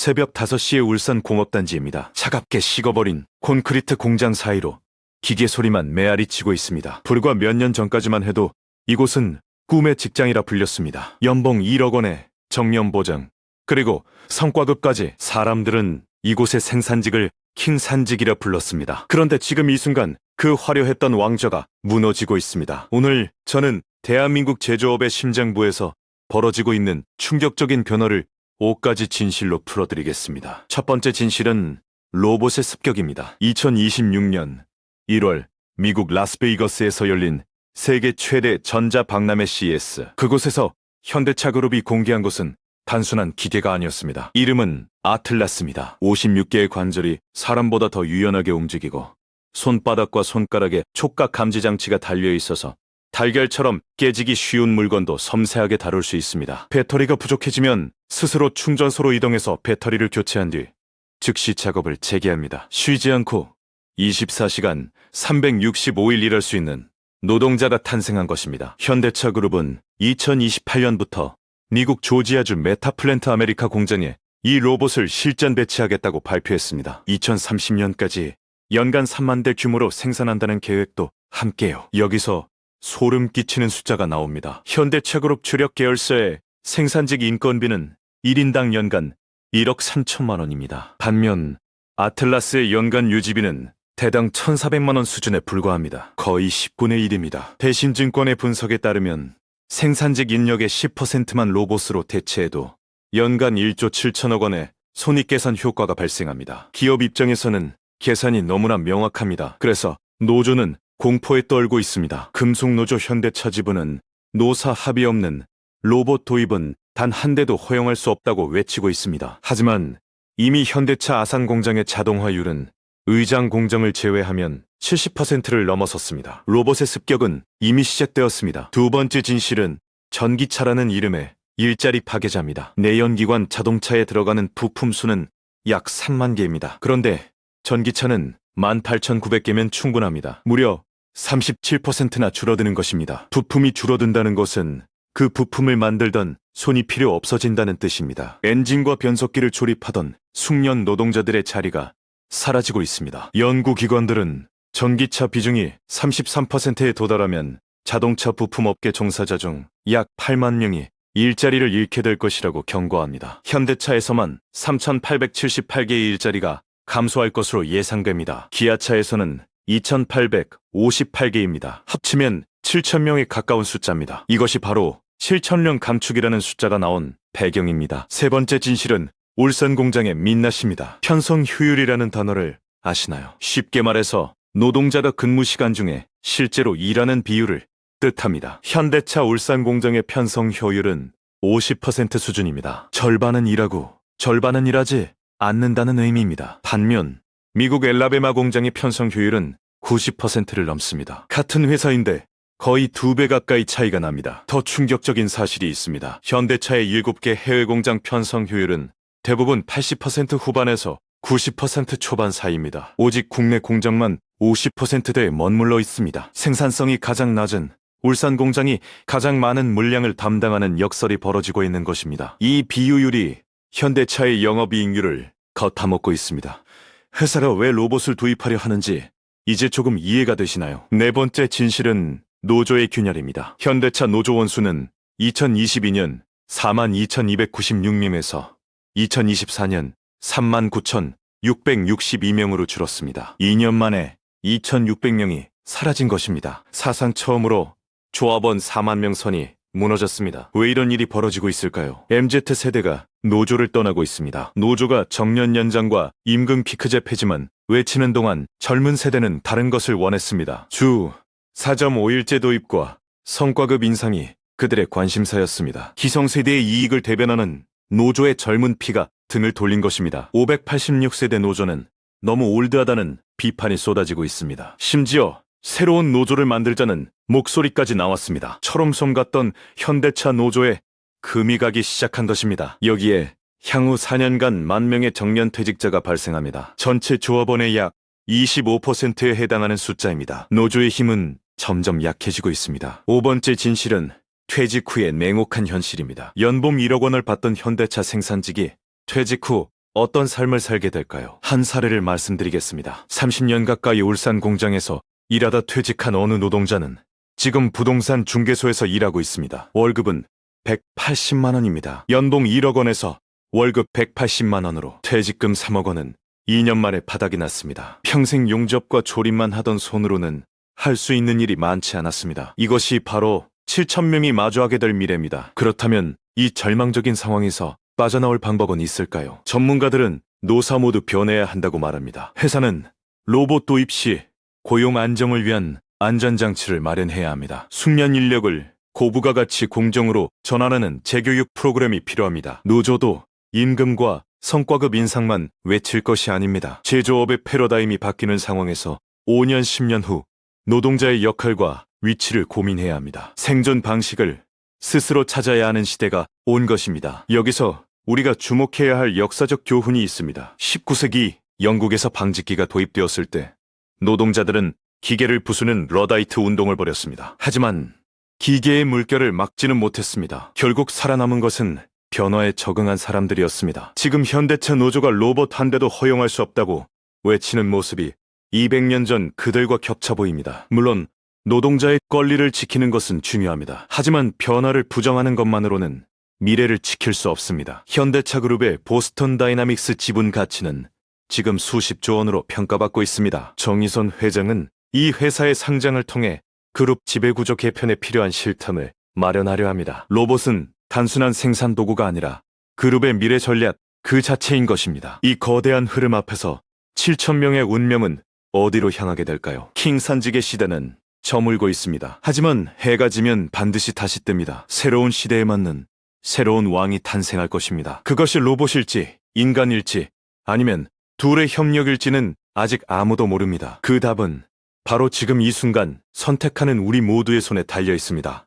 새벽 5시의 울산 공업단지입니다. 차갑게 식어버린 콘크리트 공장 사이로 기계 소리만 메아리 치고 있습니다. 불과 몇 년 전까지만 해도 이곳은 꿈의 직장이라 불렸습니다. 연봉 1억 원에 정년 보장, 그리고 성과급까지. 사람들은 이곳의 생산직을 킹산직이라 불렀습니다. 그런데 지금 이 순간 그 화려했던 왕좌가 무너지고 있습니다. 오늘 저는 대한민국 제조업의 심장부에서 벌어지고 있는 충격적인 변화를 5가지 진실로 풀어드리겠습니다. 첫 번째 진실은 로봇의 습격입니다. 2026년 1월 미국 라스베이거스에서 열린 세계 최대 전자박람회 CES. 그곳에서 현대차 그룹이 공개한 것은 단순한 기계가 아니었습니다. 이름은 아틀라스입니다. 56개의 관절이 사람보다 더 유연하게 움직이고 손바닥과 손가락에 촉각 감지 장치가 달려 있어서 달걀처럼 깨지기 쉬운 물건도 섬세하게 다룰 수 있습니다. 배터리가 부족해지면 스스로 충전소로 이동해서 배터리를 교체한 뒤 즉시 작업을 재개합니다. 쉬지 않고 24시간 365일 일할 수 있는 노동자가 탄생한 것입니다. 현대차 그룹은 2028년부터 미국 조지아주 메타플랜트 아메리카 공장에 이 로봇을 실전 배치하겠다고 발표했습니다. 2030년까지 연간 3만 대 규모로 생산한다는 계획도 함께요. 여기서 소름 끼치는 숫자가 나옵니다. 현대차 그룹 주력 계열사의 생산직 인건비는 1인당 연간 1억 3천만 원입니다. 반면 아틀라스의 연간 유지비는 대당 1,400만 원 수준에 불과합니다. 거의 10분의 1입니다. 대신증권의 분석에 따르면 생산직 인력의 10%만 로봇으로 대체해도 연간 1조 7천억 원의 손익계산 효과가 발생합니다. 기업 입장에서는 계산이 너무나 명확합니다. 그래서 노조는 공포에 떨고 있습니다. 금속노조 현대차 지부는 노사 합의 없는 로봇 도입은 단 한 대도 허용할 수 없다고 외치고 있습니다. 하지만 이미 현대차 아산 공장의 자동화율은 의장 공정을 제외하면 70%를 넘어섰습니다. 로봇의 습격은 이미 시작되었습니다. 두 번째 진실은 전기차라는 이름의 일자리 파괴자입니다. 내연기관 자동차에 들어가는 부품 수는 약 3만 개입니다. 그런데 전기차는 18,900개면 충분합니다. 무려 37%나 줄어드는 것입니다. 부품이 줄어든다는 것은 그 부품을 만들던 손이 필요 없어진다는 뜻입니다. 엔진과 변속기를 조립하던 숙련 노동자들의 자리가 사라지고 있습니다. 연구기관들은 전기차 비중이 33%에 도달하면 자동차 부품업계 종사자 중 약 8만 명이 일자리를 잃게 될 것이라고 경고합니다. 현대차에서만 3,878개의 일자리가 감소할 것으로 예상됩니다. 기아차에서는 2,858개입니다. 합치면 7,000명에 가까운 숫자입니다. 이것이 바로 실천령 감축이라는 숫자가 나온 배경입니다. 세 번째 진실은 울산 공장의 민낯입니다. 편성 효율이라는 단어를 아시나요? 쉽게 말해서 노동자가 근무 시간 중에 실제로 일하는 비율을 뜻합니다. 현대차 울산 공장의 편성 효율은 50% 수준입니다. 절반은 일하고 절반은 일하지 않는다는 의미입니다. 반면 미국 엘라베마 공장의 편성 효율은 90%를 넘습니다. 같은 회사인데 거의 2배 가까이 차이가 납니다. 더 충격적인 사실이 있습니다. 현대차의 7개 해외 공장 편성 효율은 대부분 80% 후반에서 90% 초반 사이입니다. 오직 국내 공장만 50%대에 머물러 있습니다. 생산성이 가장 낮은 울산 공장이 가장 많은 물량을 담당하는 역설이 벌어지고 있는 것입니다. 이 비효율이 현대차의 영업이익률을 걷어먹고 있습니다. 회사가 왜 로봇을 도입하려 하는지 이제 조금 이해가 되시나요? 네 번째 진실은 노조의 균열입니다. 현대차 노조원 수는 2022년 42,296명에서 2024년 39,662명으로 줄었습니다. 2년 만에 2,600명이 사라진 것입니다. 사상 처음으로 조합원 4만 명 선이 무너졌습니다. 왜 이런 일이 벌어지고 있을까요? MZ세대가 노조를 떠나고 있습니다. 노조가 정년 연장과 임금 피크제 폐지만 외치는 동안 젊은 세대는 다른 것을 원했습니다. 주 4.5일제 도입과 성과급 인상이 그들의 관심사였습니다. 기성세대의 이익을 대변하는 노조의 젊은 피가 등을 돌린 것입니다. 586세대 노조는 너무 올드하다는 비판이 쏟아지고 있습니다. 심지어 새로운 노조를 만들자는 목소리까지 나왔습니다. 철옹성 같던 현대차 노조에 금이 가기 시작한 것입니다. 여기에 향후 4년간 10,000명의 정년퇴직자가 발생합니다. 전체 조합원의 약 25%에 해당하는 숫자입니다. 노조의 힘은 점점 약해지고 있습니다. 5번째 진실은 퇴직 후의 냉혹한 현실입니다. 연봉 1억 원을 받던 현대차 생산직이 퇴직 후 어떤 삶을 살게 될까요? 한 사례를 말씀드리겠습니다. 30년 가까이 울산 공장에서 일하다 퇴직한 어느 노동자는 지금 부동산 중개소에서 일하고 있습니다. 월급은 180만 원입니다. 연봉 1억 원에서 월급 180만 원으로 퇴직금 3억 원은 2년 만에 바닥이 났습니다. 평생 용접과 조립만 하던 손으로는 할 수 있는 일이 많지 않았습니다. 이것이 바로 7천 명이 마주하게 될 미래입니다. 그렇다면 이 절망적인 상황에서 빠져나올 방법은 있을까요? 전문가들은 노사 모두 변해야 한다고 말합니다. 회사는 로봇 도입 시 고용 안정을 위한 안전장치를 마련해야 합니다. 숙련 인력을 고부가 가치 공정으로 전환하는 재교육 프로그램이 필요합니다. 노조도 임금과 성과급 인상만 외칠 것이 아닙니다. 제조업의 패러다임이 바뀌는 상황에서 5년, 10년 후 노동자의 역할과 위치를 고민해야 합니다. 생존 방식을 스스로 찾아야 하는 시대가 온 것입니다. 여기서 우리가 주목해야 할 역사적 교훈이 있습니다. 19세기 영국에서 방직기가 도입되었을 때 노동자들은 기계를 부수는 러다이트 운동을 벌였습니다. 하지만 기계의 물결을 막지는 못했습니다. 결국 살아남은 것은 변화에 적응한 사람들이었습니다. 지금 현대차 노조가 로봇 한 대도 허용할 수 없다고 외치는 모습이 200년 전 그들과 겹쳐 보입니다. 물론 노동자의 권리를 지키는 것은 중요합니다. 하지만 변화를 부정하는 것만으로는 미래를 지킬 수 없습니다. 현대차 그룹의 보스턴 다이나믹스 지분 가치는 지금 수십조 원으로 평가받고 있습니다. 정의선 회장은 이 회사의 상장을 통해 그룹 지배구조 개편에 필요한 실텀을 마련하려 합니다. 로봇은 단순한 생산 도구가 아니라 그룹의 미래 전략 그 자체인 것입니다. 이 거대한 흐름 앞에서 7천 명의 운명은 어디로 향하게 될까요? 킹산직의 시대는 저물고 있습니다. 하지만 해가 지면 반드시 다시 뜹니다. 새로운 시대에 맞는 새로운 왕이 탄생할 것입니다. 그것이 로봇일지 인간일지 아니면 둘의 협력일지는 아직 아무도 모릅니다. 그 답은 바로 지금 이 순간 선택하는 우리 모두의 손에 달려 있습니다.